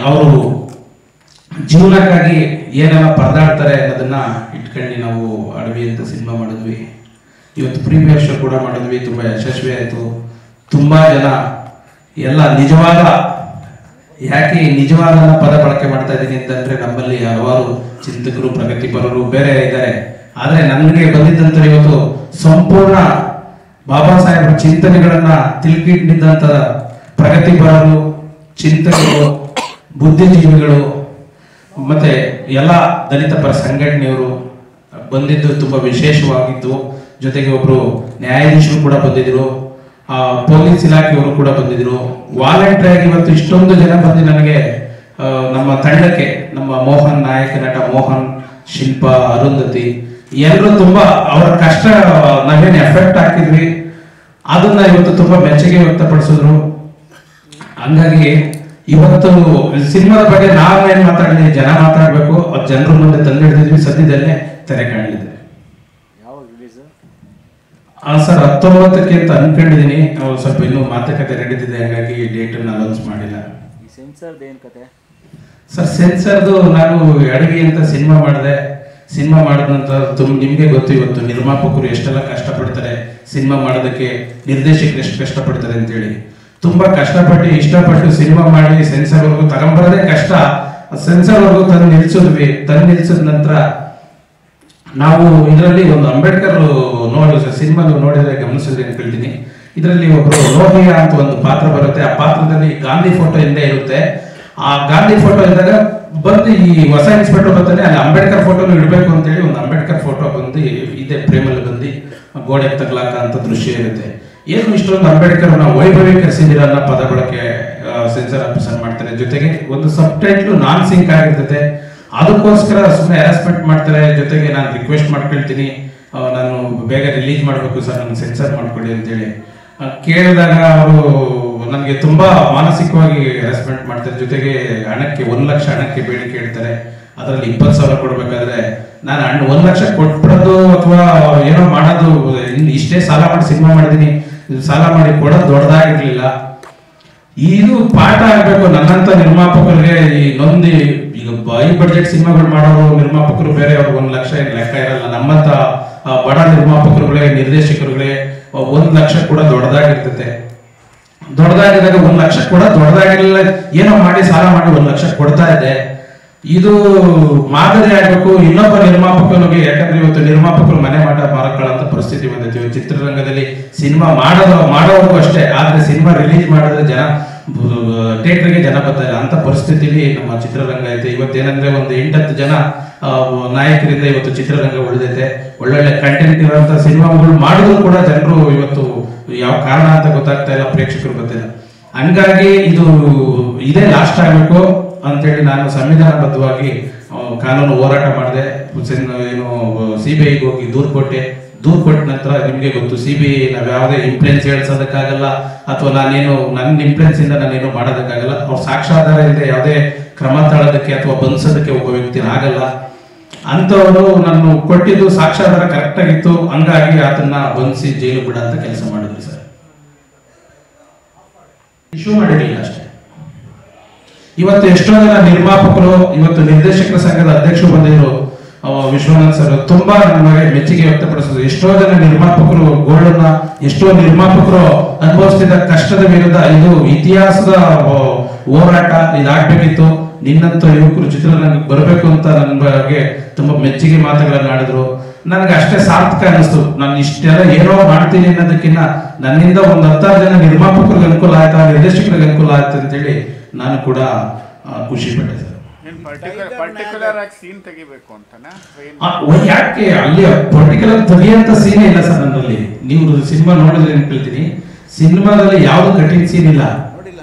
ಅವರು ಜೀವನಕ್ಕಾಗಿ ಏನೆಲ್ಲ ಪರದಾಡ್ತಾರೆ ಅನ್ನೋದನ್ನ ಇಟ್ಕೊಂಡು ನಾವು ಅಡವಿ ಅಂತ ಸಿನಿಮಾ ಮಾಡಿದ್ವಿ. ಇವತ್ತು ಪ್ರೀಮಿಯರ್ ಶೋ ಕೂಡ ಮಾಡಿದ್ವಿ, ತುಂಬಾ ಯಶಸ್ವಿ ಆಯಿತು. ತುಂಬಾ ಜನ ಎಲ್ಲ ನಿಜವಾದ, ಯಾಕೆ ನಿಜವಾದ ಪದ ಬಳಕೆ ಮಾಡ್ತಾ ಇದ್ದೀನಿ ಅಂತಂದ್ರೆ, ನಮ್ಮಲ್ಲಿ ಹಲವಾರು ಚಿಂತಕರು, ಪ್ರಗತಿಪರರು ಬೇರೆ ಇದ್ದಾರೆ. ಆದ್ರೆ ನನಗೆ ಬಂದಿದ್ದಂತ ಇವತ್ತು ಸಂಪೂರ್ಣ ಬಾಬಾ ಸಾಹೇಬರ ಚಿಂತನೆಗಳನ್ನ ತಿಳ್ಕಿಟ್ಟಿದ್ದಂತ ಪ್ರಗತಿಪರರು, ಚಿಂತಕರು, ಬುದ್ಧಿಜೀವಿಗಳು ಮತ್ತೆ ಎಲ್ಲ ದಲಿತ ಪರ ಸಂಘಟನೆಯವರು ಬಂದಿದ್ದು ತುಂಬಾ ವಿಶೇಷವಾಗಿತ್ತು. ಜೊತೆಗೆ ಒಬ್ರು ನ್ಯಾಯಾಧೀಶರು ಕೂಡ ಬಂದಿದ್ರು, ಪೊಲೀಸ್ ಇಲಾಖೆಯವರು ಕೂಡ ಬಂದಿದ್ರು. ವಾಲಂಟಿಯರ್ ಆಗಿ ಇವತ್ತು ಇಷ್ಟೊಂದು ಜನ ಬಂದು ನನಗೆ ನಮ್ಮ ತಂಡಕ್ಕೆ, ನಮ್ಮ ಮೋಹನ್, ನಾಯಕ ನಟ ಮೋಹನ್, ಶಿಲ್ಪಾ, ಅರುಂಧತಿ ಎಲ್ಲರೂ ತುಂಬಾ ಅವರ ಕಷ್ಟ ನಾವೇನು ಎಫೆಕ್ಟ್ ಹಾಕಿದ್ವಿ ಅದನ್ನ ಇವತ್ತು ತುಂಬಾ ಮೆಚ್ಚುಗೆ ವ್ಯಕ್ತಪಡಿಸಿದ್ರು. ಹಂಗಾಗಿ ಇವತ್ತು ಸಿನಿಮಾದ ಬಗ್ಗೆ ನಾವೇನ್ ಮಾತಾಡಲಿ, ಜನ ಮಾತಾಡ್ಬೇಕು, ಜನರ ಮುಂದೆ ತಂದು ಹಿಡಿದಿದ್ವಿ. ಸದ್ಯದಲ್ಲೇ ತೆರೆ ಕಾಣಲಿದೆ. ಸರ್ 19ಕ್ಕೆ ಅಂತ ಅನ್ಕೊಂಡಿದೀನಿ. ಸ್ವಲ್ಪ ಇನ್ನೂ ಮಾತುಕತೆ ನಡೀತಿದೆ, ಹಾಗಾಗಿ ಡೇಟ್ ಅನೌನ್ಸ್ ಮಾಡಿಲ್ಲ. ಸರ್ ಸೆನ್ಸರ್ದು ನಾನು ಅಡವಿ ಅಂತ ಸಿನಿಮಾ ಮಾಡಿದೆ. ಸಿನಿಮಾ ಮಾಡಿದ ನಂತರ ನಿಮ್ಗೆ ಗೊತ್ತು, ಇವತ್ತು ನಿರ್ಮಾಪಕರು ಎಷ್ಟೆಲ್ಲ ಕಷ್ಟಪಡ್ತಾರೆ ಸಿನಿಮಾ ಮಾಡೋದಕ್ಕೆ, ನಿರ್ದೇಶಕರು ಎಷ್ಟು ಕಷ್ಟಪಡ್ತಾರೆ ಅಂತೇಳಿ. ತುಂಬಾ ಕಷ್ಟಪಟ್ಟು ಇಷ್ಟಪಟ್ಟು ಸಿನಿಮಾ ಮಾಡಿ ಸೆನ್ಸರ್ ವರ್ಗು ತಗೊಂಬರೋದೇ ಕಷ್ಟ. ಸೆನ್ಸರ್ ವರ್ಗು ತಂದು ನಿಲ್ಸಿದ್ವಿ. ತಂದು ನಿಲ್ಸಿದ ನಂತರ ನಾವು ಇದರಲ್ಲಿ ಒಂದು ಅಂಬೇಡ್ಕರ್ ಸಿನಿಮಾ ನೋಡಿದ್ರೆ ಗಮನಿಸಿದ್ರೆ ಅನ್ಕೊಳ್ತೀನಿ. ಇದರಲ್ಲಿ ಒಬ್ರು ಲೋಹಿಯಾ ಅಂತ ಒಂದು ಪಾತ್ರ ಬರುತ್ತೆ. ಆ ಪಾತ್ರದಲ್ಲಿ ಗಾಂಧಿ ಫೋಟೋ ಹಿಂದೆ ಇರುತ್ತೆ. ಆ ಗಾಂಧಿ ಫೋಟೋ ಇದ್ದಾಗ ಬಂದು ಈ ಹೊಸ ಇನ್ಸ್ಪೆಕ್ಟರ್ ಬರ್ತಾನೆ, ಅಲ್ಲಿ ಅಂಬೇಡ್ಕರ್ ಫೋಟೋನು ಇಡಬೇಕು ಅಂತೇಳಿ ಒಂದು ಅಂಬೇಡ್ಕರ್ ಫೋಟೋ ಬಂದು ಇದೇ ಪ್ರೇಮಲ್ಲಿ ಬಂದು ಗೋಡೆ ತಗ್ಲಾಕ ಅಂತ ದೃಶ್ಯ ಇರುತ್ತೆ. ಏನು ಇಷ್ಟೊಂದು ಅಂಬೇಡ್ಕರ್ ನಾವು ವೈಭವೀಕರಿಸಿದಿರ ಅನ್ನೋ ಪದ ಬಳಕೆ ಸೆನ್ಸರ್ ಆಫೀಸರ್ ಮಾಡ್ತಾರೆ. ಜೊತೆಗೆ ಒಂದು ಸಬ್ ಟೈಟ್ಲು ನಾನ್ ಸಿಂಕ್ ಆಗಿರ್ತದೆ. ಅದಕ್ಕೋಸ್ಕರ ಸುಮ್ಮನೆ ಹ್ಯಾರಾಸ್ಮೆಂಟ್ ಮಾಡ್ತಾರೆ. ಜೊತೆಗೆ ನಾನು ರಿಕ್ವೆಸ್ಟ್ ಮಾಡ್ಕೊಳ್ತೀನಿ, ನಾನು ಬೇಗ ರಿಲೀಸ್ ಮಾಡಬೇಕು ಸರ್, ನನಗೆ ಸೆನ್ಸರ್ ಮಾಡ್ಕೊಡಿ ಅಂತೇಳಿ ಕೇಳಿದಾಗ ಅವರು ನನಗೆ ತುಂಬಾ ಮಾನಸಿಕವಾಗಿ ಹ್ಯಾರಾಸ್ಮೆಂಟ್ ಮಾಡ್ತಾರೆ. ಜೊತೆಗೆ ಹಣಕ್ಕೆ 1 ಲಕ್ಷ ಹಣಕ್ಕೆ ಬೇಡಿಕೆ ಇಡ್ತಾರೆ. ಅದರಲ್ಲಿ 20,000 ಕೊಡ್ಬೇಕಾದ್ರೆ ನಾನು 1 ಲಕ್ಷ ಕೊಟ್ಬಿಡೋದು ಅಥವಾ ಏನೋ ಮಾಡೋದು, ಇಷ್ಟೇ ಸಾಲ ಮಾಡಿ ಸಿನಿಮಾ ಮಾಡಿದೀನಿ, ಸಾಲ ಮಾಡಿ ಕೊಡೋದು ದೊಡ್ಡದಾಗಿರ್ಲಿಲ್ಲ. ಇದು ಪಾಠ ಆಗ್ಬೇಕು ನನ್ನಂತ ನಿರ್ಮಾಪಕರಿಗೆ. ಈ ನೊಂದಿ ಈಗ ಹೈ ಬಡ್ಜೆಟ್ ಸಿನಿಮಾಗಳು ಮಾಡೋರು ನಿರ್ಮಾಪಕರು ಬೇರೆ, ಅವ್ರು 1 ಲಕ್ಷ ಏನು ಲೆಕ್ಕ ಇರಲ್ಲ. ನಮ್ಮಂತ ಬಡ ನಿರ್ಮಾಪಕರುಗಳೇ, ನಿರ್ದೇಶಕರುಗಳೇ 1 ಲಕ್ಷ ಕೂಡ ದೊಡ್ಡದಾಗಿರ್ತದೆ. ದೊಡ್ಡದಾಗಿದ್ದಾಗ 1 ಲಕ್ಷ ಕೂಡ ದೊಡ್ಡದಾಗಿರ್ಲಿಲ್ಲ, ಏನೋ ಮಾಡಿ ಸಾಲ ಮಾಡಿ 1 ಲಕ್ಷ ಕೊಡ್ತಾ ಇದೆ. ಇದು ಮಾದರಿ ಆಗ್ಬೇಕು ಇನ್ನೊಬ್ಬ ನಿರ್ಮಾಪಕನಿಗೆ. ಯಾಕಂದ್ರೆ ಇವತ್ತು ನಿರ್ಮಾಪಕರು ಮನೆ ಮಾರಕೊಳ್ಳೋ ಪರಿಸ್ಥಿತಿ ಬಂದಿತ್ತು. ಚಿತ್ರರಂಗದಲ್ಲಿ ಸಿನಿಮಾ ಮಾಡೋರ್ಗೂ ಅಷ್ಟೇ, ಆದ್ರೆ ಸಿನಿಮಾ ರಿಲೀಸ್ ಮಾಡಿದ್ರೆ ಜನ ಥಿಯೇಟರ್ಗೆ ಜನ ಬರ್ತಾ ಇಲ್ಲ. ಅಂತ ಪರಿಸ್ಥಿತಿಲಿ ನಮ್ಮ ಚಿತ್ರರಂಗ ಐತೆ. ಇವತ್ತೇನಂದ್ರೆ ಒಂದು 8-10 ಜನ ನಾಯಕರಿಂದ ಇವತ್ತು ಚಿತ್ರರಂಗ ಉಳಿದೈತೆ. ಒಳ್ಳೊಳ್ಳೆ ಕಂಟೆಂಟ್ ಇರುವಂತ ಸಿನಿಮಾಗಳು ಮಾಡಿದ್ರು ಕೂಡ ಜನರು ಇವತ್ತು ಯಾವ ಕಾರಣ ಅಂತ ಗೊತ್ತಾಗ್ತಾ ಇಲ್ಲ, ಪ್ರೇಕ್ಷಕರು ಗೊತ್ತಿಲ್ಲ. ಹಂಗಾಗಿ ಇದೇ ಲಾಸ್ಟ್ ಆಗ್ಬೇಕು ಅಂತೇಳಿ ನಾನು ಸಂವಿಧಾನಬದ್ಧವಾಗಿ ಕಾನೂನು ಹೋರಾಟ ಮಾಡಿದೆ. ಏನು CBIಗೆ ಹೋಗಿ ದೂರು ಕೊಟ್ಟ ನಂತರ ನಿಮ್ಗೆ ಗೊತ್ತು, CBI ನಾವ್ ಯಾವುದೇ ಇನ್ಫ್ಲುಯೆನ್ಸ್ ಹೇಳ್ಸೋದಕ್ಕಾಗಲ್ಲ, ಅಥವಾ ನನ್ನ ಇನ್ಫ್ಲುಯೆನ್ಸ್ ಇಂದ ನಾನೇನು ಮಾಡೋದಕ್ಕಾಗಲ್ಲ. ಅವ್ರ ಸಾಕ್ಷ್ಯಾಧಾರ ಇಲ್ಲದೆ ಯಾವುದೇ ಕ್ರಮ ತಗೊಳ್ಳೋದಕ್ಕೆ ಅಥವಾ ಬಂಧಿಸೋದಕ್ಕೆ ಒಬ್ಬ ವ್ಯಕ್ತಿ ಆಗಲ್ಲ. ಅಂತವರು ನಾನು ಕೊಟ್ಟಿದ್ದು ಸಾಕ್ಷ್ಯಾಧಾರ ಕರೆಕ್ಟ್ ಆಗಿತ್ತು. ಹಂಗಾಗಿ ಆತನ್ನ ಬಂಧಿಸಿ ಜೈಲು ಬಿಡ ಅಂತ ಕೆಲಸ ಮಾಡಿದ್ವಿ ಸರ್. ಇಶ್ಯೂ ಮಾಡಿರಲಿಲ್ಲ ಅಷ್ಟೇ. ಇವತ್ತು ಎಷ್ಟೋ ಜನ ನಿರ್ಮಾಪಕರು, ಇವತ್ತು ನಿರ್ದೇಶಕರ ಸಂಘದ ಅಧ್ಯಕ್ಷರು ಬಂದಿದ್ರು ವಿಶ್ವನಾಥ್ ಸರ್, ತುಂಬಾ ನಮಗೆ ಮೆಚ್ಚುಗೆ ವ್ಯಕ್ತಪಡಿಸಿದ್ರು. ಎಷ್ಟೋ ಜನ ನಿರ್ಮಾಪಕರು ಗೋಳನ್ನ, ಎಷ್ಟೋ ನಿರ್ಮಾಪಕರು ಅನುಭವಿಸ್ತಿದ್ದ ಕಷ್ಟದ ವಿರುದ್ಧ ಇದು ಇತಿಹಾಸದ ಹೋರಾಟ, ಇದಾಗಬೇಕಿತ್ತು, ನಿನ್ನಂತ ಯುವಕರು ಚಿತ್ರರಂಗಕ್ಕೆ ಬರಬೇಕು ಅಂತ ನನ್ನ ಬಗ್ಗೆ ತುಂಬಾ ಮೆಚ್ಚುಗೆ ಮಾತುಗಳನ್ನ ಆಡಿದ್ರು. ನನಗೆ ಅಷ್ಟೇ ಸಾರ್ಥಕ ಅನಿಸ್ತು. ನಾನು ಇಷ್ಟೆಲ್ಲ ಏನೋ ಮಾಡ್ತೀನಿ ಅನ್ನೋದಕ್ಕಿಂತ ನನ್ನಿಂದ ಒಂದು 10 ಜನ ನಿರ್ಮಾಪಕರಿಗೆ ಅನುಕೂಲ ಆಯ್ತಾ, ನಿರ್ದೇಶಕರಿಗೆ ಅನುಕೂಲ ಆಯ್ತು ಅಂತೇಳಿ ನಾನು ಕೂಡ ಖುಷಿ ಪಟ್ಟೆ ಸರ್. ಯಾಕೆ ಅಲ್ಲಿ ಪರ್ಟಿಕ್ಯುಲರ್ ತೆಗಿಯಂತ ಸೀನ್ ಇಲ್ಲ ಸರ್ ನನ್ನಲ್ಲಿ. ನೀವು ಸಿನಿಮಾ ನೋಡಿದ್ರೆ ಅನ್ಕೊಳ್ತೀನಿ, ಸಿನಿಮಾದಲ್ಲಿ ಯಾವ್ದು ಕಠಿಣ ಸೀನ್ ಇಲ್ಲ.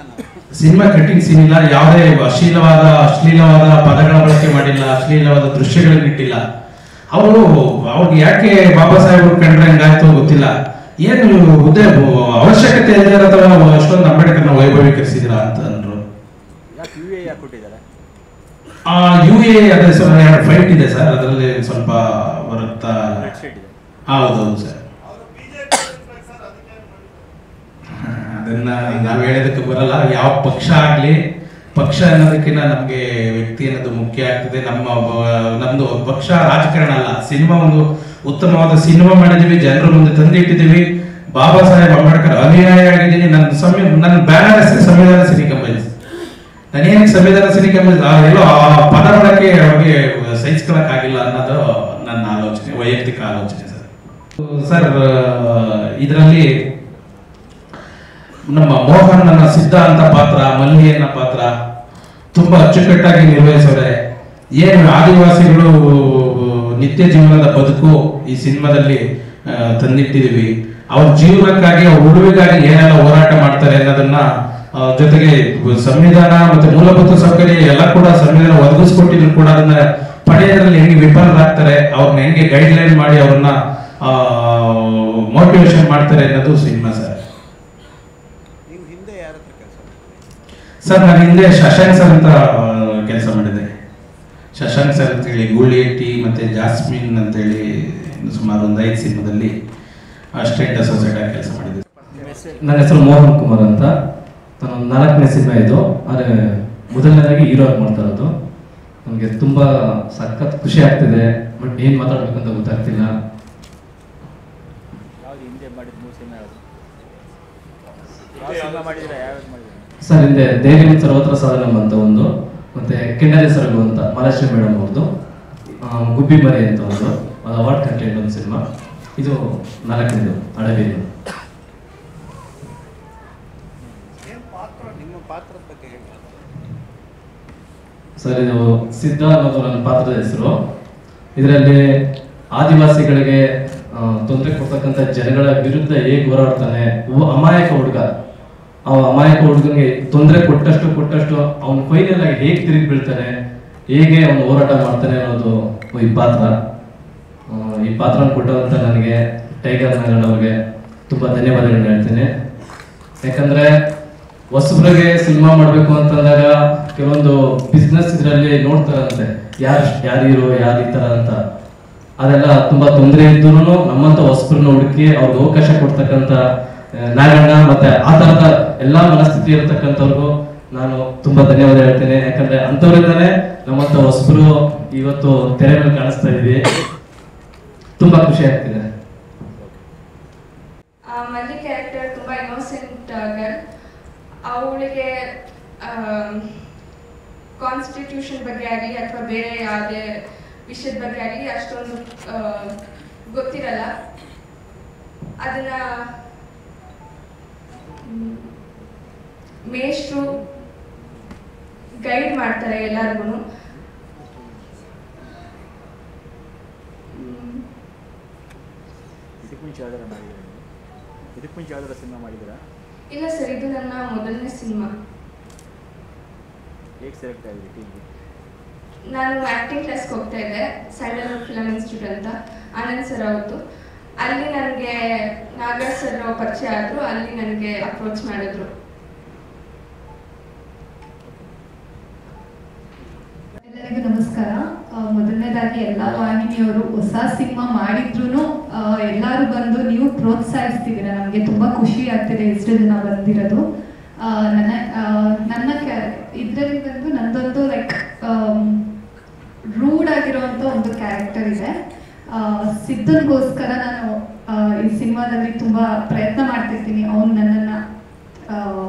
ಸಿನಿಮಾ ಕಠಿಣ ಸೀನ್ ಇಲ್ಲ. ಯಾವುದೇ ಅಶ್ಲೀಲವಾದ ಪದಗಳ ಬಳಕೆ ಮಾಡಿಲ್ಲ, ಅಶ್ಲೀಲವಾದ ದೃಶ್ಯಗಳನ್ನ ಇಟ್ಟಿಲ್ಲ. ಅವ್ರಿಗೆ ಯಾಕೆ ಬಾಬಾ ಸಾಹೇಬ್ ಕಂಡ್ರೆ ಹಂಗಾಯ್ತು ಗೊತ್ತಿಲ್ಲ. ಏನು ಹುದ್ದೆ ಅವಶ್ಯಕತೆ ಇದೆ ಅಥವಾ ಅಷ್ಟೊಂದು ಅಂಬೇಡ್ಕರ್ನ ವೈಭವೀಕರಿಸಿದಿರಾ ಅಂತ ಅಂದ್ರು. UA ಅದೇ ಸರ್, 2 ಫೈಟ್ ಇದೆ ಸರ್, ಅದರಲ್ಲಿ ಸ್ವಲ್ಪ ಬರುತ್ತಾ? ಹೌದೌದು ಸರ್. ನಾವು ಹೇಳೋದಕ್ಕೆ ಬರಲ್ಲ. ಯಾವ ಪಕ್ಷ ಆಗಲಿ, ಪಕ್ಷ ಅನ್ನೋದಕ್ಕಿಂತ ನಮಗೆ ವ್ಯಕ್ತಿ ಅನ್ನೋದು ಮುಖ್ಯ ಆಗ್ತದೆ. ನಮ್ದು ಪಕ್ಷ ರಾಜಕಾರಣ ಅಲ್ಲ. ಸಿನಿಮಾ ಒಂದು ಉತ್ತಮವಾದ ಸಿನಿಮಾ ಮಾಡಿದೀವಿ, ಜನರ ಮುಂದೆ ತಂದಿಟ್ಟಿದ್ದೀವಿ. ಬಾಬಾ ಸಾಹೇಬ್ ಅಂಬೇಡ್ಕರ್ ಅನುಯಾಯಿ ಆಗಿದ್ದೀನಿ. ನನ್ನ ಬ್ಯಾನರ್ ಹೆಸರು ಸಂವಿಧಾನ ಸಿನಿ ಕಂಪನೀಸ್. ನಾನೇನಕ್ಕೆ ಸಂವಿಧಾನ ಸಿನಿ ಕಂಪನೀಸ್ ಎಲ್ಲೋ ಆ ಪದ ಬಳಕೆ ಅವ್ರಿಗೆ ಸಹಿಸ್ಕೊಳಕ್ಕಾಗಿಲ್ಲ ಅನ್ನೋದು ನನ್ನ ಆಲೋಚನೆ, ವೈಯಕ್ತಿಕ ಆಲೋಚನೆ ಸರ್. ಇದರಲ್ಲಿ ನಮ್ಮ ಮೋಹನ್ ನನ್ನ ಸಿದ್ಧಾಂತ ಪಾತ್ರ, ಮಲ್ಲಿಯನ್ನ ಪಾತ್ರ ತುಂಬಾ ಅಚ್ಚುಕಟ್ಟಾಗಿ ನಿರ್ವಹಿಸೋರೆ. ಏನು ಆದಿವಾಸಿಗಳು ನಿತ್ಯ ಜೀವನದ ಬದುಕು ಈ ಸಿನಿಮಾದಲ್ಲಿ ತಂದಿಟ್ಟಿದೀವಿ. ಅವ್ರ ಜೀವನಕ್ಕಾಗಿ, ಅವ್ರ ಉಳಿವಿಗಾಗಿ ಏನೆಲ್ಲ ಹೋರಾಟ ಮಾಡ್ತಾರೆ ಅನ್ನೋದನ್ನ, ಜೊತೆಗೆ ಸಂವಿಧಾನ ಮತ್ತೆ ಮೂಲಭೂತ ಸೌಕರ್ಯ ಎಲ್ಲ ಕೂಡ ಸಂವಿಧಾನ ಒದಗಿಸ್ಕೊಟ್ಟಿದ್ರು ಕೂಡ ಅದನ್ನ ಪಡೆಯೋದ್ರಲ್ಲಿ ಹೆಂಗೆ ವಿಫಲರಾಗ್ತಾರೆ, ಅವ್ರನ್ನ ಹೆಂಗೆ ಗೈಡ್ ಲೈನ್ ಮಾಡಿ ಅವ್ರನ್ನ ಮೋಟಿವೇಶನ್ ಮಾಡ್ತಾರೆ ಅನ್ನೋದು ಸಿನಿಮಾ ಸರ್. ಸರ್ ನಾನು ಹಿಂದೆ ಶಶಾಂಕ್ ಸರ್ ಅಂತ ಕೆಲಸ ಮಾಡಿದ್ದೆ. ಶಶಾಂಕ್ ಸರ್ ಅಂತೇಳಿ ಗೂಳಿಯಟ್ಟಿ ಮತ್ತೆ ಜಾಸ್ಮಿನ್ ಅಂತೇಳಿ ಸುಮಾರು ಒಂದು 5 ಸಿನಿಮಾದಲ್ಲಿ ಅಸಿಸ್ಟೆಂಟ್ ಅಸೋಸಿಯೇಟ್ ಆಗಿ ಕೆಲಸ ಮಾಡಿದ್ದೆ. ನನ್ನ ಹೆಸರು ಮೋಹನ್ ಕುಮಾರ್ ಅಂತ. ನಾನು 4ನೇ ಸಿನಿಮಾ ಇದು. ಆದರೆ ಮೊದಲನೇದಾಗಿ ಹೀರೋ ಆಗಿ ಮಾಡ್ತಾ ಇರೋದು. ನಮಗೆ ತುಂಬ ಸಖತ್ ಖುಷಿ ಆಗ್ತಿದೆ. ಬಟ್ ಏನು ಮಾತಾಡ್ಬೇಕಂತ ಗೊತ್ತಾಗ್ತಿಲ್ಲ. ಸರ್ ಹಿಂದೆ ಧೈರ್ಯ ಸರ್ವತ್ರ ಸಾಧನಂ ಅಂತ ಒಂದು, ಮತ್ತೆ ಕೆಂಡಲೆ ಸರಗು ಅಂತ ಮಹಾರಾಷ್ಟ್ರ ಮೇಡಮ್ ಅವ್ರದ್ದು, ಗುಬ್ಬಿ ಮರಿ ಅಂತ ಒಂದು ಅವಾರ್ಡ್ ಕಂಟೆಂಟ್ ಒಂದು ಸಿನಿಮಾ. ಇದು 4ನೇದು ಅಡವಿದು. ಸರ್ ಇದು ಸಿದ್ಧ ಅನ್ನೋದು ನನ್ನ ಪಾತ್ರದ ಹೆಸರು. ಇದರಲ್ಲಿ ಆದಿವಾಸಿಗಳಿಗೆ ತೊಂದರೆ ಕೊಡ್ತಕ್ಕಂಥ ಜನಗಳ ವಿರುದ್ಧ ಹೇಗೆ ಹೋರಾಡ್ತಾನೆ, ಅಮಾಯಕ ಹುಡುಗ, ಅಮಾಯಕ ಹುಡುಗನಿಗೆ ತೊಂದರೆ ಕೊಟ್ಟಷ್ಟು ಅವನು ಫೈನಲ್ ಆಗಿ ಹೇಗೆ ತಿರುಗಿ ಬೀಳ್ತಾನೆ, ಹೇಗೆ ಅವನು ಹೋರಾಟ ಮಾಡ್ತಾನೆ ಅನ್ನೋದು ಈ ಪಾತ್ರ. ಈ ಪಾತ್ರ ಕೊಟ್ಟಂತ ನನಗೆ ಟೈಗರ್ ನಗರ್ ಅವ್ರಿಗೆ ತುಂಬ ಧನ್ಯವಾದಗಳನ್ನ ಹೇಳ್ತೀನಿ. ಯಾಕಂದ್ರೆ ಹೊಸಬ್ರಿಗೆ ಸಿನಿಮಾ ಮಾಡಬೇಕು ಅಂತಂದಾಗ ಕೆಲವೊಂದು ಬಿಸ್ನೆಸ್ ಇದರಲ್ಲಿ ನೋಡ್ತಾರಂತೆ, ಯಾರು ಹೀರೋ, ಯಾರು ಈ ಥರ ಅಂತ. ಅದೆಲ್ಲ ತುಂಬಾ ತೊಂದರೆ ಇದ್ದು ನಮ್ಮಂತ ಹೊಸಬ್ರನ್ನ ಹುಡುಕಿ ಅವ್ರಿಗೆ ಅವಕಾಶ ಕೊಡ್ತಕ್ಕಂಥ ನಾಗಣ್ಣ ಮತ್ತೆ ಆ ತರದ ಎಲ್ಲಾ ಮನಸ್ಥಿತಿ ಇರತಕ್ಕಂಥವ್ರಿಗೂ ನಾನು ತುಂಬಾ ಧನ್ಯವಾದ ಹೇಳ್ತೇನೆ. ಯಾಕಂದ್ರೆ ಅಂಥವ್ರಿಂದಾನೇ ನಮ್ಮಂತ ಹೊಸಬ್ರು ಇವತ್ತು ತೆರೆ ಮೇಲೆ ಕಾಣಿಸ್ತಾ ಇದೀವಿ. ತುಂಬಾ ಖುಷಿ ಆಗ್ತಿದೆ. ಮಲ್ಲಿ ಕ್ಯಾರೆಕ್ಟರ್ ತುಂಬಾ ಇನ್ನೋಸೆಂಟ್ ಗರ್ಲ್. ಅವಳಿಗೆ ಕಾನ್ಸ್ಟಿಟ್ಯೂಷನ್ ಬಗ್ಗೆ ಆಗಲಿ ಅಥವಾ ಬೇರೆ ಯಾವುದೇ ವಿಷಯದ ಬಗ್ಗೆ ಆಗಲಿ ಅಷ್ಟೊಂದು ಗೊತ್ತಿರಲ್ಲ. ಅದನ್ನ ಮೇಷ್ಟ್ರು ಗೈಡ್ ಮಾಡ್ತಾರೆ ಎಲ್ಲರಿಗೂ. ಇಲ್ಲ ಸರ್, ಇದು ನನ್ನ ಮೊದಲನೇ ಸಿನಿಮಾ. ನಾನು ಆಕ್ಟಿಂಗ್ ಕ್ಲಾಸ್ಗೆ ಹೋಗ್ತಾ ಇದ್ದೆ, ಸ್ಯಾಂಡಲ್ವುಡ್ ಫಿಲಮ್ ಇನ್ಸ್ಟಿಟ್ಯೂಟ್ ಅಂತ, ಆನಂದ್ ಸರ್ ಅವ್ರದ್ದು. ಅಲ್ಲಿ ನನಗೆ ನಾಗರಾಜ್ ಸರ್ ಪರಿಚಯ ಆದರು. ಅಲ್ಲಿ ನನಗೆ ಅಪ್ರೋಚ್ ಮಾಡಿದ್ರು. ಎಲ್ಲರಿಗೂ ನಮಸ್ಕಾರ. ಮೊದಲನೇದಾಗಿ ಎಲ್ಲ ವಾಹಿನಿಯವರು ಹೊಸ ಸಿನಿಮಾ ಮಾಡಿದ್ರು ಎಲ್ಲರೂ ಬಂದು ನೀವು ಪ್ರೋತ್ಸಾಹಿಸ್ತಿದ್ದೀರಾ. ನಮಗೆ ತುಂಬ ಖುಷಿ ಆಗ್ತಿದೆ ಇಷ್ಟು ಜನ ಬಂದಿರೋದು. ನನ್ನ ಇದರಲ್ಲಿ ಬಂದು ನಂದೊಂದು ಲೈಕ್ ರೂಡ್ ಆಗಿರೋವಂಥ ಒಂದು ಕ್ಯಾರೆಕ್ಟರ್ ಇದೆ. ಸಿದ್ಧನ್ಗೋಸ್ಕರ ನಾನು ಈ ಸಿನಿಮಾದಲ್ಲಿ ತುಂಬ ಪ್ರಯತ್ನ ಮಾಡ್ತಿರ್ತೀನಿ, ಅವನು ನನ್ನನ್ನು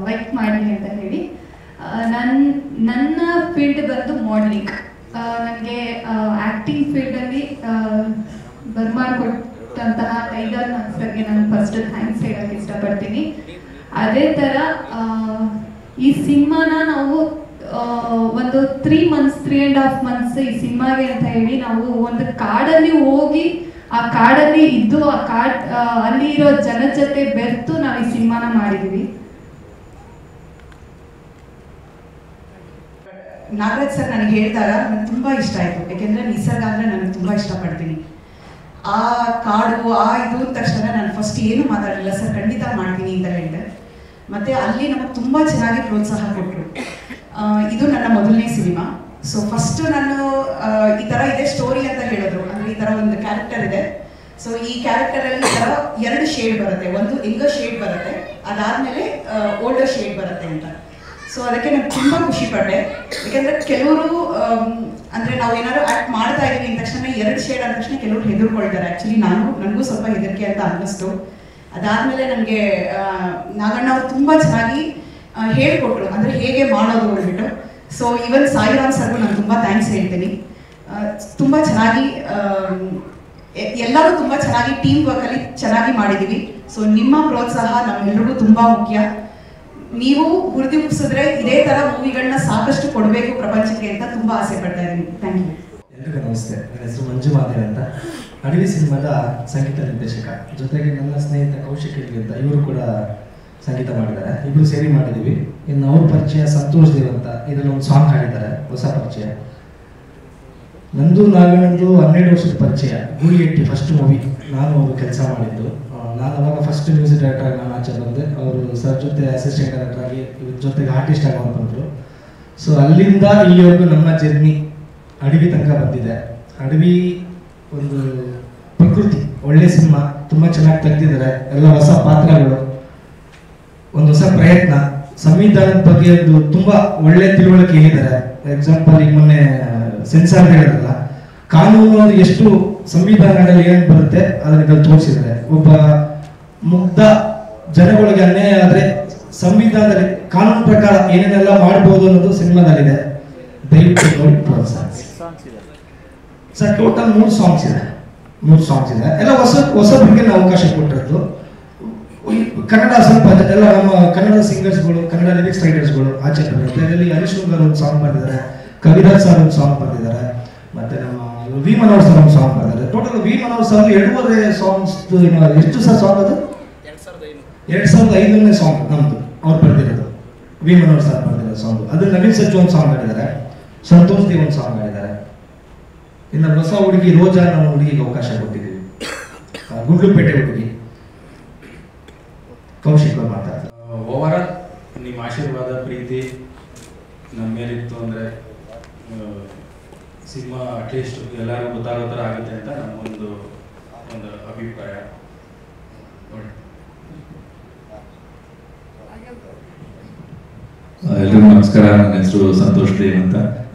ಲೈಕ್ ಮಾಡಲಿ ಅಂತ ಹೇಳಿ. ನನ್ನ ಫೀಲ್ಡ್ ಬಂದು ಮಾಡಲಿಂಗ್. ನನಗೆ ಆ್ಯಕ್ಟಿಂಗ್ ಫೀಲ್ಡಲ್ಲಿ ಬರ್ಮಾಡ್ಕೊಟ್ಟಂತಹ ಟೈಗರ್ ಸರ್ಗೆ ನಾನು ಫಸ್ಟ್ ಥ್ಯಾಂಕ್ಸ್ ಹೇಳೋಕ್ಕೆ ಇಷ್ಟಪಡ್ತೀನಿ. ಅದೇ ಥರ ಈ ಸಿನಿಮಾನ ನಾವು ಒಂದು 3.5 months ಈ ಸಿನಿಮಾಗೆ ಅಂತ ಹೇಳಿ ನಾವು ಒಂದು ಕಾಡಲ್ಲಿ ಹೋಗಿ ಆ ಕಾಡಲ್ಲಿ ಇದ್ದು ಅಲ್ಲಿ ಇರೋ ಜನದ ಜೊತೆ ಬೆರೆತು ನಾವು ಈ ಸಿನಿಮಾನ ಮಾಡಿದ್ದೀವಿ. ನಾಗರಾಜ್ ಸರ್ ನನಗೆ ಹೇಳಿದಾಗ ನನಗೆ ತುಂಬ ಇಷ್ಟ ಆಯಿತು. ಯಾಕೆಂದರೆ ನಿಸರ್ಗ ಅಂದರೆ ನನಗೆ ತುಂಬ ಇಷ್ಟಪಡ್ತೀನಿ. ಆ ಕಾಡು ಇದು ಅಂದ ತಕ್ಷಣ ನಾನು ಫಸ್ಟ್ ಏನು ಮಾತಾಡಲಿಲ್ಲ, ಸರ್ ಖಂಡಿತ ಮಾಡ್ತೀನಿ ಅಂತ ಹೇಳಿದೆ. ಮತ್ತು ಅಲ್ಲಿ ನಮಗೆ ತುಂಬ ಚೆನ್ನಾಗಿ ಪ್ರೋತ್ಸಾಹ ಕೊಟ್ಟರು. ಇದು ನನ್ನ ಮೊದಲನೇ ಸಿನಿಮಾ. ಸೊ ಫಸ್ಟು ನಾನು ಈ ಥರ ಇದೆ ಸ್ಟೋರಿ ಅಂತ ಹೇಳಿದ್ರು. ಅಂದರೆ ಈ ಥರ ಒಂದು ಕ್ಯಾರೆಕ್ಟರ್ ಇದೆ, ಸೊ ಈ ಕ್ಯಾರೆಕ್ಟರ್ ಅಲ್ಲಿ ಎರಡು ಶೇಡ್ ಬರುತ್ತೆ, ಒಂದು ಯಂಗರ್ ಶೇಡ್ ಬರುತ್ತೆ, ಅದಾದ್ಮೇಲೆ ಓಲ್ಡರ್ ಶೇಡ್ ಬರುತ್ತೆ ಅಂತ. ಸೊ ಅದಕ್ಕೆ ನಾನು ತುಂಬಾ ಖುಷಿ ಪಟ್ಟೆ. ಯಾಕಂದ್ರೆ ಕೆಲವರು ಅಂದ್ರೆ ನಾವು ಏನಾದ್ರು ಆಕ್ಟ್ ಮಾಡ್ತಾ ಇದೀವಿ ಅಂದ ತಕ್ಷಣ ಎರಡು ಶೇಡ್ ಆದ ತಕ್ಷಣ ಕೆಲವರು ಹೆದರ್ಕೊಳ್ತಾರೆ. ಆಕ್ಚುಲಿ ನನಗೂ ಸ್ವಲ್ಪ ಹೆದರಿಕೆ ಅಂತ ಅನ್ನಿಸ್ತು. ಅದಾದ್ಮೇಲೆ ನನಗೆ ನಾಗಣ್ಣ ಅವರು ತುಂಬಾ ಚೆನ್ನಾಗಿ ಹೇಳ್ಕೊಟ್ರು, ಅಂದ್ರೆ ಹೇಗೆ ಮಾಡೋದು ಅಂದ್ಬಿಟ್ಟು. ಸೊ ಇವನ್ ಸಾಯಿರಾಮ್ ಸರ್ಗೂ ನಾನು ತುಂಬಾ ಥ್ಯಾಂಕ್ಸ್ ಹೇಳ್ತೀನಿ. ತುಂಬಾ ಚೆನ್ನಾಗಿ ಎಲ್ಲರೂ ತುಂಬಾ ಚೆನ್ನಾಗಿ ಟೀಮ್ ವರ್ಕ್ ಅಲ್ಲಿ ಚೆನ್ನಾಗಿ ಮಾಡಿದೀವಿ. ಸೊ ನಿಮ್ಮ ಪ್ರೋತ್ಸಾಹ ನಮ್ಮೆಲ್ಲರಿಗೂ ತುಂಬಾ ಮುಖ್ಯ. ನೀವು ಹುರಿದು ಉಪ್ಸಿದ್ರೆ ಇದೇ ತರ ಮೂವಿಗಳನ್ನ ಸಾಕಷ್ಟು ಕೊಡಬೇಕು ಪ್ರಪಂಚಕ್ಕೆ ಅಂತ ತುಂಬಾ ಆಸೆ ಪಡ್ತಾ ಇದ್ದೀನಿ. Thank you. ಎಲ್ರಿಗೂ ನಮಸ್ತೆ. ನನ್ನ ಹೆಸರು ಮಂಜು ಮಾದೇವ್ ಅಂತ, ಅಡವಿ ಸಿನಿಮಾದ ಸಂಗೀತ ನಿರ್ದೇಶಕ. ಜೊತೆಗೆ ನನ್ನ ಸ್ನೇಹಿತ ಕೌಶಿಕ್ ಅಂತ, ಇವರು ಕೂಡ ಸಂಗೀತ ಮಾಡಿದ್ದಾರೆ. ಇಬ್ರು ಸೇರಿ ಮಾಡಿದ್ದೀವಿ. ಇನ್ನು ಅವ್ರ ಪರಿಚಯ ಸಂತೋಷ್ ದೇವ್ ಅಂತ, ಇದರಲ್ಲಿ ಒಂದು ಸಾಂಗ್ ಹಾಡಿದ್ದಾರೆ, ಹೊಸ ಪರಿಚಯ. ನಂದು ನಾಗಣ್ಣಂದು 12 ವರ್ಷದ ಪರಿಚಯ. ಗೂಳಿಹಟ್ಟಿ ಫಸ್ಟ್ ಮೂವಿ ನಾನು ಅವರು ಕೆಲಸ ಮಾಡಿದ್ದು. ನಾನು ಅವಾಗ ಫಸ್ಟ್ ಮ್ಯೂಸಿಕ್ ಡೈರೆಕ್ಟರ್ ಆಗಿ ನಾನು ಆಚೆ ಬಂದೆ. ಅವರು ಸರ್ ಜೊತೆ ಅಸಿಸ್ಟೆಂಟ್ ಡೈರೆಕ್ಟರ್ ಆಗಿ, ಇವ್ರ ಜೊತೆಗೆ ಆರ್ಟಿಸ್ಟ್ ಆಗಿ ಅವ್ರು ಬಂದರು. ಸೊ ಅಲ್ಲಿಂದ ಇಲ್ಲಿವರೆಗೂ ನಮ್ಮ ಜರ್ನಿ ಅಡವಿ ತನಕ ಬಂದಿದೆ. ಅಡವಿ ಒಂದು ಪ್ರಕೃತಿ, ಒಳ್ಳೆ ಸಿನಿಮಾ, ತುಂಬ ಚೆನ್ನಾಗಿ ತೆಗೆದಿದ್ದಾರೆ. ಎಲ್ಲ ಹೊಸ ಪಾತ್ರಗಳು, ಒಂದು ಹೊಸ ಪ್ರಯತ್ನ, ಸಂವಿಧಾನದ ಬಗ್ಗೆ ಒಂದು ತುಂಬ ಒಳ್ಳೆ ತಿಳುವಳಿಕೆ ಹೇಳಿದ್ದಾರೆ. ಎಕ್ಸಾಂಪಲ್ ಈಗ ಮೊನ್ನೆ ಸೆನ್ಸಾರ್ ಹೇಳಿದ್ರಲ್ಲ, ಕಾನೂನು ಎಷ್ಟು ಸಂವಿಧಾನಗಳಲ್ಲಿ ಏನು ಬರುತ್ತೆ ಅದನ್ನ ತೋರಿಸಿದ್ದಾರೆ. ಒಬ್ಬ ಮುಗ್ಧ ಜನಗಳಿಗೆ ಅನ್ಯಾಯ ಆದರೆ ಸಂವಿಧಾನದಲ್ಲಿ ಕಾನೂನು ಪ್ರಕಾರ ಏನೇನೆಲ್ಲ ಮಾಡಬಹುದು ಅನ್ನೋದು ಸಿನಿಮಾದಲ್ಲಿದೆ. ದಯವಿಟ್ಟು ನೋಡಿ ಪ್ರೋತ್ಸಾಹಿಸಿ ಸರ್. ಟೋಟಲ್ 3 ಸಾಂಗ್ಸ್ ಇದೆ. 3 ಸಾಂಗ್ಸ್ ಇದೆ. ಎಲ್ಲ ಹೊಸಬರಿಗೆ ನಾವು ಅವಕಾಶ ಕೊಟ್ಟಿರೋದು. ಕನ್ನಡ ಸ್ವಲ್ಪ ಎಲ್ಲ ನಮ್ಮ ಕನ್ನಡ ಸಿಂಗರ್ಸ್ಗಳು, ಕನ್ನಡ ಲಿರಿಕ್ಸ್ ರೈಟರ್ಸ್ಗಳು ಆಚೆ ಬರುತ್ತೆ. ಅದರಲ್ಲಿ ಹರೀಶ್ ಅವರು ಒಂದು ಸಾಂಗ್ ಬರೆದಿದ್ದಾರೆ, ಕವಿರಾಜ್ ಸರ್ ಒಂದು ಸಾಂಗ್ ಬರೆದಿದ್ದಾರೆ, ಮತ್ತೆ ನಮ್ಮ ವಿ ಮನೋಹರ್ ಸರ್ ಒಂದು ಸಾಂಗ್ ಬರೆದಿದ್ದಾರೆ. Total V Manohar sir 2.5 songs. ಎಷ್ಟು ಸರ್ ಸಾಂಗ್ ಅದು? 2005ನೇ ಸಾಂಗ್ ನಮ್ದು ಅವ್ರು ಬರೆದಿರೋದು. ವಿ ಮನೋಹರ್ ಸರ್ ಬರೆದಿರೋ ಸಾಂಗ್. ಅದು ನವೀನ್ ಸಚ್ಚು ಒಂದು ಸಾಂಗ್ ಮಾಡಿದ್ದಾರೆ, ಸಂತೋಷ್ ದೇವ್ ಒಂದು ಸಾಂಗ್ ಮಾಡಿದ್ದಾರೆ. ಇನ್ನು ಹೊಸ ಹುಡುಗಿ ರೋಜಾ ನಾವು ಹುಡುಗಿಗೆ ಅವಕಾಶ ಕೊಟ್ಟಿದ್ದೀವಿ, ಗುಂಡ್ಲುಪೇಟೆ ಹುಡುಗಿ. ಕೌಶಿಕ್ ಅವ್ರು ಮಾತಾಡ್ತಾರೆ. ಓವರಾಲ್ ನಿಮ್ಮ ಆಶೀರ್ವಾದ ಪ್ರೀತಿ ನಮ್ಮ ಮೇಲಿತ್ತು ಅಂದರೆ ಸಿನಿಮಾ ಅಟ್ಲೀಸ್ಟ್ ಎಲ್ಲರಿಗೂ ಗೊತ್ತಾಗೋ ಥರ ಆಗುತ್ತೆ ಅಂತ ನಮ್ಮೊಂದು ಅಭಿಪ್ರಾಯ. ಎಲ್ರಿಗೂ ನಮಸ್ಕಾರ. ನನ್ನ ಹೆಸರು ಸಂತೋಷ್ ದೇವ್ ಅಂತ.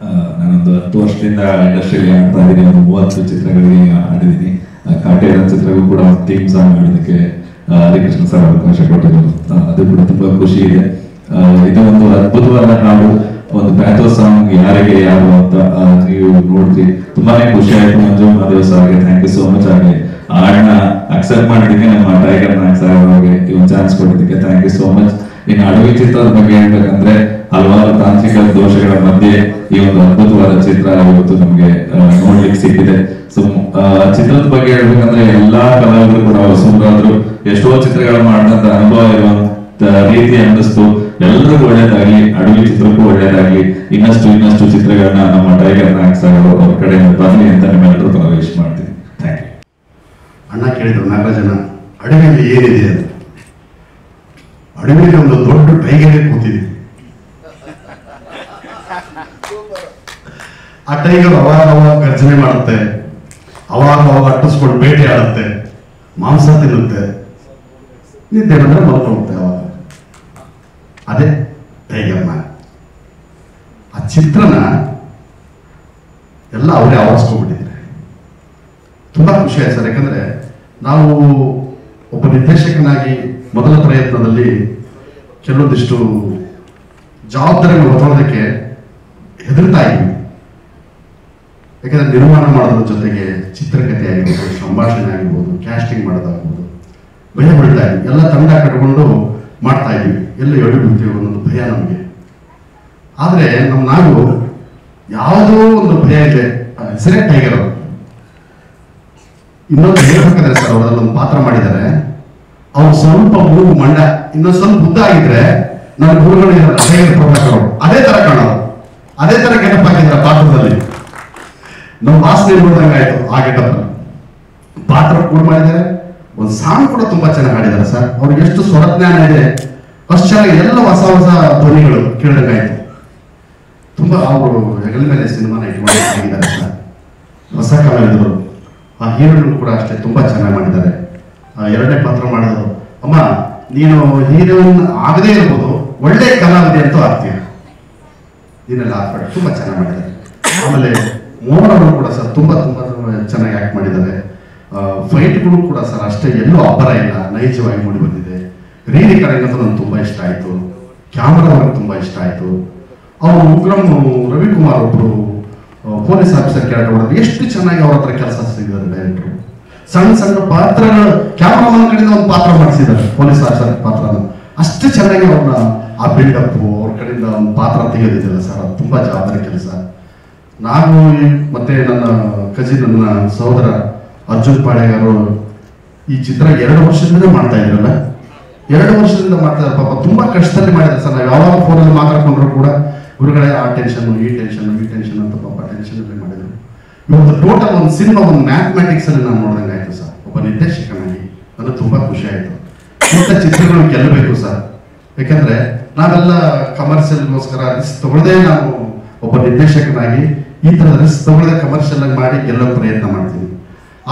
ನಾನೊಂದು 10 ವರ್ಷದಿಂದ ಇಂಡಸ್ಟ್ರಿಯಲ್ಲಿ ಆಡ್ತಾ ಇದ್ದೀನಿ. ಒಂದು 30 ಚಿತ್ರಗಳಿಗೆ ಆಡಿದ್ದೀನಿ. ಕಾಟೇರ ಚಿತ್ರಗೂ ಕೂಡ ಒಂದು ಥೀಮ್ ಸಾಂಗ್ ಆಡೋದಕ್ಕೆ ಹರಿಕೃಷ್ಣ ಸರ್ ಅವಕಾಶ ಕೊಟ್ಟಿದ್ರು. ಅದು ಕೂಡ ತುಂಬಾ ಖುಷಿ ಇದೆ. ಇದು ಒಂದು ಅದ್ಭುತವಾದ ಹಾಡು, ಒಂದು ಪ್ಯಾಥೋ ಸಾಂಗ್, ಯಾರಿಗೆ ಯಾರು ಅಂತ ನೀವು ನೋಡ್ತೀವಿ. ತುಂಬಾನೇ ಖುಷಿ ಆಯ್ತು. ಮಂಜು ಮಾದೇವ್ ಸರ್ಗೆ ಥ್ಯಾಂಕ್ ಯು ಸೋ ಮಚ್. ಆಗಿ ಹಾಡನ್ನ ಅಕ್ಸೆಪ್ಟ್ ಮಾಡಿದ್ದಕ್ಕೆ, ನಮ್ಮ ಟೈಗರ್ ನಾಯಕ್ ಸರ್ ಅವರಿಗೆ ಈ ಒಂದು ಚಾನ್ಸ್ ಕೊಟ್ಟಿದ್ದಕ್ಕೆ ಥ್ಯಾಂಕ್ ಯು ಸೋ ಮಚ್. ಇನ್ನು ಅಡವಿ ಚಿತ್ರದ ಬಗ್ಗೆ ಹೇಳ್ಬೇಕಂದ್ರೆ ಹಲವಾರು ತಾಂತ್ರಿಕ ದೋಷಗಳ ಮಧ್ಯೆ ಈ ಒಂದು ಅದ್ಭುತವಾದ ಚಿತ್ರ ಇವತ್ತು ನಮಗೆ ನೋಡ್ಲಿಕ್ಕೆ ಸಿಕ್ಕಿದೆ. ಸೊ ಚಿತ್ರದ ಬಗ್ಗೆ ಹೇಳ್ಬೇಕಂದ್ರೆ ಎಲ್ಲಾ ಕಲಾವಿದರು ಕೂಡ ಹೊಸಬರಾದ್ರು, ಎಷ್ಟೋ ಚಿತ್ರಗಳು ಮಾಡಿದಂತ ಅನುಭವ ಇರುವಂತ ರೀತಿ ಅನ್ನಿಸ್ತು. ಎಲ್ಲರಿಗೂ ಒಳ್ಳೇದಾಗ್ಲಿ, ಅಡವಿ ಚಿತ್ರಕ್ಕೂ ಒಳ್ಳೇದಾಗ್ಲಿ. ಇನ್ನಷ್ಟು ಚಿತ್ರಗಳನ್ನ ನಮ್ಮ ಟೈಗರ್ ನಾಯಕ್ ಸರ್ ಅವ್ರ ಕಡೆಯಿಂದ ಬರಲಿ ಅಂತ ನಿಮ್ಮೆಲ್ಲರೂ ಪರ ವಿಶ್ ಮಾಡ್ತೀನಿ. Thank you. ಅಣ್ಣ ಕೇಳಿದ್ರು, ನಾಗರಾಜನ ಅಡವಿಯಲ್ಲಿ ಏನಿದೆ ಅಂತ. ಅಡವಿಯಲ್ಲಿ ಒಂದು ದೊಡ್ಡ ಟೈಗರೇ ಕೂತಿದೆ. ಆ ಟೈಗರ್ ಅವಾಗ ಗರ್ಜನೆ ಮಾಡುತ್ತೆ, ಅವಾಗ ಅಟ್ಟಿಸ್ಕೊಂಡು ಬೇಟೆ ಆಡುತ್ತೆ, ಮಾಂಸ ತಿನ್ನುತ್ತೆ, ನಿದ್ದೆ ಬಂದ್ರೆ ಮಲ್ಕೊಳ್ಳುತ್ತೆ. ಅವಾಗ ಅದೇ ಟೈಗರ್ ಮ್ಯಾನ್. ಆ ಚಿತ್ರನ ಎಲ್ಲ ಅವರೇ ಆವರಿಸ್ಕೊಂಡ್ಬಿಟ್ಟಿದ್ದಾರೆ. ತುಂಬಾ ಖುಷಿ ಆಯ್ತು ಸರ್. ಯಾಕಂದ್ರೆ ನಾವು ಒಬ್ಬ ನಿರ್ದೇಶಕನಾಗಿ ಮೊದಲ ಪ್ರಯತ್ನದಲ್ಲಿ ಕೆಲವೊಂದಿಷ್ಟು ಜವಾಬ್ದಾರಿಗಳು ಹೊತ್ತೋದಕ್ಕೆ ಹೆದರ್ತಾ ಇದ್ವಿ. ಯಾಕಂದ್ರೆ ನಿರ್ಮಾಣ ಮಾಡೋದ್ರ ಜೊತೆಗೆ ಚಿತ್ರಕಥೆ ಆಗಿರ್ಬೋದು, ಸಂಭಾಷಣೆ ಆಗಿರ್ಬೋದು, ಕ್ಯಾಸ್ಟಿಂಗ್ ಮಾಡೋದಾಗ್ಬೋದು, ಭಯ ಬೀಳ್ತಾ ಇದ್ವಿ. ಎಲ್ಲ ತಂಡ ಕಟ್ಕೊಂಡು ಮಾಡ್ತಾ ಇದ್ವಿ. ಎಲ್ಲ ಎಡು ಬಿಡ್ತೀವಿ ಅನ್ನೋದು ಭಯ ನಮಗೆ. ಆದರೆ ನಾವು ಯಾವುದೋ ಒಂದು ಭಯ ಇದೆ. ಹೆಸರೇ ಟೈಗರ್ ಅವರು. ಇನ್ನೊಂದು ಹೇಳ್ಬೇಕಾದ್ರೆ ಸರ್, ಅವರಲ್ಲಿ ಒಂದು ಪಾತ್ರ ಮಾಡಿದ್ದಾರೆ. ಅವ್ರು ಸ್ವಲ್ಪ ಮೂಗು ಮಂಡ ಇನ್ನೊಂದು ಸ್ವಲ್ಪ ಉದ್ದ ಆಗಿದ್ರೆ ನನ್ನ ಗುರುಗಳು ಟೈಗರ್ ಪ್ರಭಾಕರ್ ಅದೇ ತರ ಕಾಣೋದು, ಅದೇ ತರ ಗೆಟಪ್ ಹಾಕಿದ್ದಾರೆ ಪಾತ್ರದಲ್ಲಿ. ನಮ್ಮ ವಾಸನೆ ನೋಡಿದಂಗಾಯ್ತು ಆ ಗೆಟಪ್. ಪಾತ್ರ ಕೂಡ ಮಾಡಿದ್ದಾರೆ. ಒಂದು ಸಾಂಗ್ ಕೂಡ ತುಂಬಾ ಚೆನ್ನಾಗಿ ಹಾಡಿದ್ದಾರೆ ಸರ್. ಅವ್ರಿಗೆ ಎಷ್ಟು ಸ್ವರಜ್ಞಾನ ಇದೆ, ಅಷ್ಟು ಚೆನ್ನಾಗಿ ಎಲ್ಲ ಹೊಸ ಧ್ವನಿಗಳು ಕೇಳಿದಂಗಾಯ್ತು. ತುಂಬಾ ಅವರು ಹೆಗಲ ಮೇಲೆ ಸಿನಿಮಾನ ಇಟ್ಕೊಂಡಿದ್ದಾರೆ ಸರ್. ಹೊಸ ಕಲಾವಿದರು ಆ ಹೀರೋಯಿನ್ ಕೂಡ ಅಷ್ಟೇ ತುಂಬ ಚೆನ್ನಾಗಿ ಮಾಡಿದ್ದಾರೆ. ಎರಡನೇ ಪಾತ್ರ ಮಾಡಿದ್ರು, ಅಮ್ಮ ನೀನು ಹೀರೋಯಿನ್ ಆಗದೇ ಇರ್ಬೋದು, ಒಳ್ಳೆ ಕಲಾವಿದೆ ಅಂತೂ ಆಗ್ತೀಯ, ನೀನೆಲ್ಲ ಆಗ್ಬೇಡ, ತುಂಬ ಚೆನ್ನಾಗಿ ಮಾಡಿದ್ದಾರೆ. ಆಮೇಲೆ ಮೋಹನ್ ಅವರು ಕೂಡ ಸರ್ ತುಂಬ ಚೆನ್ನಾಗಿ ಆ್ಯಕ್ಟ್ ಮಾಡಿದ್ದಾರೆ. ಫೈಟ್ಗಳು ಕೂಡ ಸರ್ ಅಷ್ಟೇ ಎಲ್ಲೂ ಅಬ್ಬರ ಇಲ್ಲ, ನೈಜವಾಗಿ ಮೂಡಿ ಬಂದಿದೆ. ರೀತಿ ಕಡೆಗಂತೂ ನನಗೆ ತುಂಬ ಇಷ್ಟ ಆಯಿತು. ಕ್ಯಾಮ್ರಾ ಅವ್ರಿಗೆ ತುಂಬ ಇಷ್ಟ ಆಯಿತು. ಅವರು ಉಗ್ರಂ ರವಿಕುಮಾರ್ ಒಬ್ಬರು ಪೊಲೀಸ್ ಆಫೀಸರ್ ಕ್ಯಾರೆಕ್ಟರ್ ಮಾಡಿದ್ರು, ಎಷ್ಟು ಚೆನ್ನಾಗಿ ಅವ್ರ ಹತ್ರ ಕೆಲಸ ಸಿಗಿದ್ದಾರೆ ಡೈರೆಕ್ಟ್ರು. ಸಣ್ಣ ಸಣ್ಣ ಪಾತ್ರಗಳು ಕ್ಯಾಮ್ರಾಮನ್ ಕಡೆಯಿಂದ ಒಂದು ಪಾತ್ರ ಮಾಡಿಸಿದ್ದಾರೆ, ಪೊಲೀಸ್ ಆಫೀಸರ್ ಪಾತ್ರನ ಅಷ್ಟು ಚೆನ್ನಾಗಿ ಅವ್ರನ್ನ ಆ ಬಿಲ್ಡಪ್ ಅವ್ರ ಕಡೆಯಿಂದ ಒಂದು ಪಾತ್ರ ತೆಗೆದಿದ್ದಲ್ಲ ಸರ್, ಅದು ತುಂಬ ಜವಾಬ್ದಾರಿ ಕೆಲಸ. ನಾನು ಮತ್ತೆ ನನ್ನ ಕಜಿನ್, ನನ್ನ ಸಹೋದರ ಅರ್ಜುನ್ ಪಾಳೆಗಾರು ಈ ಚಿತ್ರ 2 ವರ್ಷದಿಂದ ಮಾಡ್ತಾ ಇದ್ರಲ್ಲ, 2 ವರ್ಷದಿಂದ ಮಾಡ್ತಾರೆ. ಪಾಪ ತುಂಬಾ ಕಷ್ಟದಲ್ಲಿ ಮಾಡಿದ್ದಾರೆ ಸರ್. ನಾವು ಯಾವಾಗ ಫೋನಲ್ಲಿ ಮಾತಾಡ್ಕೊಂಡ್ರು ಕೂಡ ಹೊರಗಡೆ ಆ ಟೆನ್ಷನ್ ಈ ಟೆನ್ಷನ್ ಅಂತ ಪಾಪ ಟೆನ್ಷನ್ ಅಲ್ಲೇ ಮಾಡಿದ್ರು. ಇವತ್ತು ಟೋಟಲ್ ಒಂದು ಸಿನಿಮಾ ಒಂದು ಮ್ಯಾಥಮೆಟಿಕ್ಸ್ ಅಲ್ಲಿ ನಾನು ನೋಡ್ದಂಗೆ ಆಯ್ತು ಸರ್. ಒಬ್ಬ ನಿರ್ದೇಶಕನಾಗಿ ನನಗೆ ತುಂಬಾ ಖುಷಿ ಆಯ್ತು. ಇಂಥ ಚಿತ್ರಗಳು ಗೆಲ್ಲಬೇಕು ಸರ್, ಯಾಕಂದ್ರೆ ನಾವೆಲ್ಲ ಕಮರ್ಷಿಯಲ್ಗೋಸ್ಕರ ರಿಸ್ಕ್ ತಗೊಳ್ಳದೆ, ನಾವು ಒಬ್ಬ ನಿರ್ದೇಶಕನಾಗಿ ಈ ಥರದ ರಿಸ್ಕ್ ತಗೊಳ್ಳದೆ ಕಮರ್ಷಿಯಲ್ ಆಗಿ ಮಾಡಿ ಗೆಲ್ಲೋ ಪ್ರಯತ್ನ ಮಾಡ್ತೀನಿ.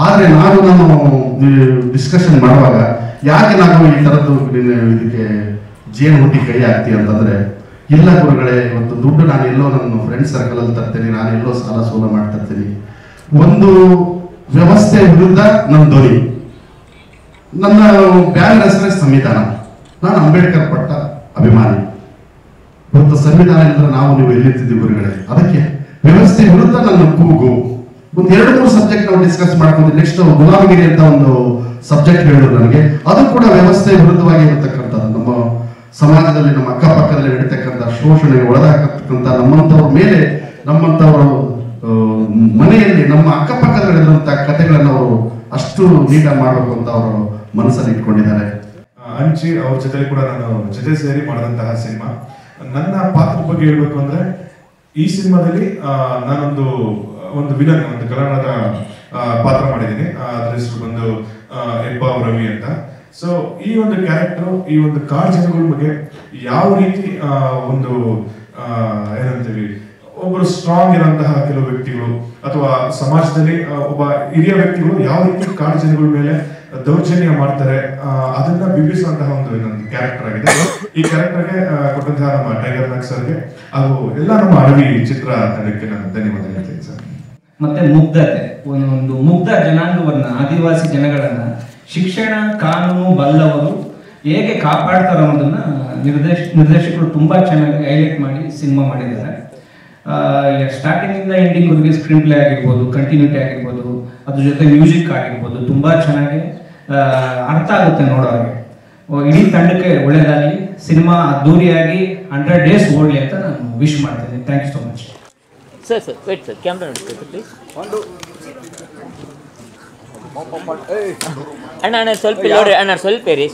ಆದರೆ ನಾನು ಡಿಸ್ಕಷನ್ ಮಾಡುವಾಗ ಯಾಕೆ ನಾವು ಈ ಥರದ್ದು ಇದಕ್ಕೆ ಜೇನು ಹುಟ್ಟಿ ಕೈ ಹಾಕ್ತೀವಿ ಅಂತಂದ್ರೆ, ಇಲ್ಲ ಗುರುಗಳೇ, ಇವತ್ತು ದುಡ್ಡು ನಾನು ಎಲ್ಲೋ ನನ್ನ ಫ್ರೆಂಡ್ ಸರ್ಕಲ್ ಅಲ್ಲಿ ತರ್ತೀನಿ, ನಾನು ಎಲ್ಲೋ ಸಾಲ ಸೋಲ ಮಾಡ್ತಾ ಇರ್ತೀನಿ. ಒಂದು ವ್ಯವಸ್ಥೆ ವಿರುದ್ಧ ನನ್ನ ಧ್ವನಿ, ನನ್ನ ಬ್ಯಾನರ್ ಹೆಸರೇ ಸಂವಿಧಾನ. ನಾನು ಅಂಬೇಡ್ಕರ್ ಪಟ್ಟ ಅಭಿಮಾನಿ. ಇವತ್ತು ಸಂವಿಧಾನ ಇಲ್ಲದ್ರೆ ನಾವು ನೀವು ಎಲ್ಲಿರ್ತಿದ್ದೀವಿ ಗುರುಗಳೇ. ಅದಕ್ಕೆ ವ್ಯವಸ್ಥೆ ವಿರುದ್ಧ ನನ್ನ ಕೂಗು. ಒಂದು 2-3 ಸಬ್ಜೆಕ್ಟ್ ನಾವು ಡಿಸ್ಕಸ್ ಮಾಡ್ಕೊಂಡು ನೆಕ್ಸ್ಟ್ ಗುಲಾಮಗಿರಿ ಅಂತ ಒಂದು ಸಬ್ಜೆಕ್ಟ್ ಹೇಳಿದ್ರು ನನಗೆ. ಅದು ಕೂಡ ವ್ಯವಸ್ಥೆ ವಿರುದ್ಧವಾಗಿ ಇರತಕ್ಕಂಥದ್ದು. ನಮ್ಮ ಸಮಾಜದಲ್ಲಿ ನಮ್ಮ ಅಕ್ಕಪಕ್ಕದಲ್ಲಿ ನಡೀತಕ್ಕಂಥ ಶೋಷಣೆಗೆ ಒಳಗಾಗತಕ್ಕಂಥ ನಮ್ಮಂಥವ್ರ ಮೇಲೆ, ನಮ್ಮಂಥವ್ರ ಮನೆಯಲ್ಲಿ ನಮ್ಮ ಅಕ್ಕಪಕ್ಕದಲ್ಲಿ ನಡೆದಂಥ ಕಥೆಗಳನ್ನು ಅವರು ಅಷ್ಟು ನೀಟಾಗಿ ಮಾಡಬೇಕು ಅಂತ ಅವರು ಮನಸ್ಸಲ್ಲಿ ಇಟ್ಕೊಂಡಿದ್ದಾರೆ. ಅಂಚಿ ಅವ್ರ ಜೊತೆ ಕೂಡ ನಾನು ಜೊತೆ ಸೇರಿ ಮಾಡಿದಂತಹ ಸಿನಿಮಾ. ನನ್ನ ಪಾತ್ರದ ಬಗ್ಗೆ ಹೇಳ್ಬೇಕು ಅಂದ್ರೆ, ಈ ಸಿನಿಮಾದಲ್ಲಿ ನಾನೊಂದು ವಿಲನ್, ಒಂದು ಕನ್ನಡದ ಪಾತ್ರ ಮಾಡಿದ್ದೀನಿ. ಅದ್ರ ಹೆಸರು ಬಂದು ಹೆಬ್ಬಾವ್ ರವಿ ಅಂತ. ಸೊ ಈ ಒಂದು ಕ್ಯಾರೆಕ್ಟರ್, ಈ ಒಂದು ಕಾಡು ಜನಗಳ ಬಗ್ಗೆ ಯಾವ ರೀತಿ ಒಂದು ಏನಂತೀವಿ, ಒಬ್ಬರು ಸ್ಟ್ರಾಂಗ್ ಇರೋಂತಹ ಕೆಲವು ವ್ಯಕ್ತಿಗಳು ಅಥವಾ ಸಮಾಜದಲ್ಲಿ ಒಬ್ಬ ಹಿರಿಯ ವ್ಯಕ್ತಿಗಳು ಯಾವ ರೀತಿ ಕಾಡು ಜನಗಳ ಮೇಲೆ ದೌರ್ಜನ್ಯ ಮಾಡ್ತಾರೆ ಅದನ್ನ ಬಿಂಬಿಸುವಂತಹ ಒಂದು ಕ್ಯಾರೆಕ್ಟರ್ ಆಗಿದೆ. ಈ ಕ್ಯಾರೆಕ್ಟರ್ಗೆ ಕೊಟ್ಟಂತಹ ನಮ್ಮ ಟೈಗರ್ ನಾಗ್ ಸರ್ಗೆ ಹಾಗೂ ಎಲ್ಲ ನಮ್ಮ ಅಡವಿ ಚಿತ್ರ ತಂಡಕ್ಕೆ ನಾನು ಧನ್ಯವಾದ ಹೇಳ್ತೀನಿ ಸರ್. ಮತ್ತೆ ಮುಗ್ಧತೆ, ಒಂದು ಮುಗ್ಧ ಜನಾಂಗವನ್ನ, ಆದಿವಾಸಿ ಜನಗಳನ್ನ ಶಿಕ್ಷಣ ಕಾನೂನು ಬಲ್ಲವರು ಹೇಗೆ ಕಾಪಾಡ್ತಾರೆ ಅನ್ನೋದನ್ನ ನಿರ್ದೇಶಕರು ತುಂಬಾ ಚೆನ್ನಾಗಿ ಹೈಲೈಟ್ ಮಾಡಿ ಸಿನಿಮಾ ಮಾಡಿದ್ದಾರೆ. ಸ್ಟಾರ್ಟಿಂಗ್ ಇಂದ ಎಂಡಿಂಗ್ ವರೆಗೆ ಸ್ಕ್ರೀನ್ ಪ್ಲೇ ಆಗಿರ್ಬೋದು, ಕಂಟಿನ್ಯೂಟಿ ಆಗಿರ್ಬೋದು, ಅದ್ರ ಜೊತೆ ಮ್ಯೂಸಿಕ್ ಆಗಿರ್ಬೋದು, ತುಂಬಾ ಚೆನ್ನಾಗಿ ಅರ್ಥ ಆಗುತ್ತೆ ನೋಡೋರಿಗೆ. ಇಡೀ ತಂಡಕ್ಕೆ ಒಳ್ಳೇದಾಗಲಿ, ಸಿನಿಮಾ ಅದ್ದೂರಿಯಾಗಿ 100 days ಓಡಲಿ ಅಂತ ನಾನು ವಿಶ್ ಮಾಡ್ತೀನಿ. Thank you so much. Sir wait sir, camera ನೋಡಿ ಪ್ಲೀಸ್. ಅಣ್ಣ ಸ್ವಲ್ಪ ನೋಡಿ ಅಣ್ಣ, ಸ್ವಲ್ಪ ರೀ.